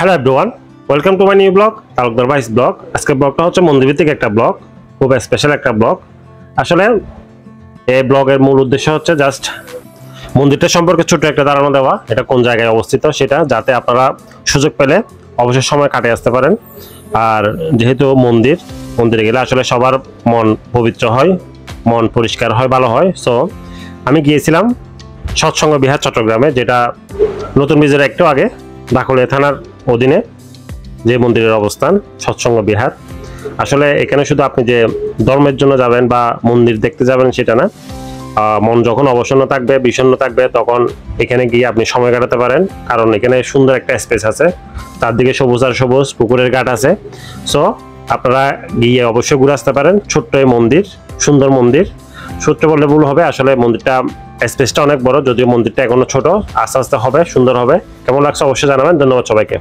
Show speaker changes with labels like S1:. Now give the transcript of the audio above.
S1: Hello everyone, welcome to my new blog Talukdar vice blog. আজকের ব্লগটা হচ্ছে মন্দিরভিত্তিক একটা ব্লগ, খুব স্পেশাল একটা ব্লগ। আসলে এই ব্লগের মূল উদ্দেশ্য হচ্ছে জাস্ট মন্দিরটা সম্পর্কে ছোট্ট একটা ধারণা দেওয়া, এটা কোন জায়গায় অবস্থিত সেটা, যাতে আপনারা সুযোগ পেলে অবসর সময় কাটিয়ে আসতে পারেন। আর যেহেতু মন্দিরে গেলে আসলে সবার মন পবিত্র হয়, মন পরিষ্কার হয়, ভালো হয়। সো আমি গিয়েছিলাম সৎসঙ্গ বিহার চট্টগ্রামে, যেটা নতুন ব্রিজের একটু আগে ডাকুলিয়া থানার অধীনে যে মন্দিরের অবস্থান, সৎসঙ্গ বিহার। আসলে এখানে শুধু আপনি যে ধর্মের জন্য যাবেন বা মন্দির দেখতে যাবেন সেটা না, মন যখন অবসন্ন থাকবে, বিষণ্ণ থাকবে, তখন এখানে গিয়ে আপনি সময় কাটাতে পারেন। কারণ এখানে সুন্দর একটা স্পেস আছে, তার দিকে সবুজ আর সবুজ পুকুরের ঘাট আছে। সো আপনারা গিয়ে অবশ্যই ঘুরে আসতে পারেন। ছোট্ট এই মন্দির, সুন্দর মন্দির, ছোট্ট বললে ভুল হবে, আসলে মন্দিরটা স্পেসটা অনেক বড়, যদিও মন্দিরটা এখনো ছোট, আস্তে আস্তে হবে, সুন্দর হবে। কেমন লাগছে অবশ্যই জানাবেন। ধন্যবাদ সবাইকে।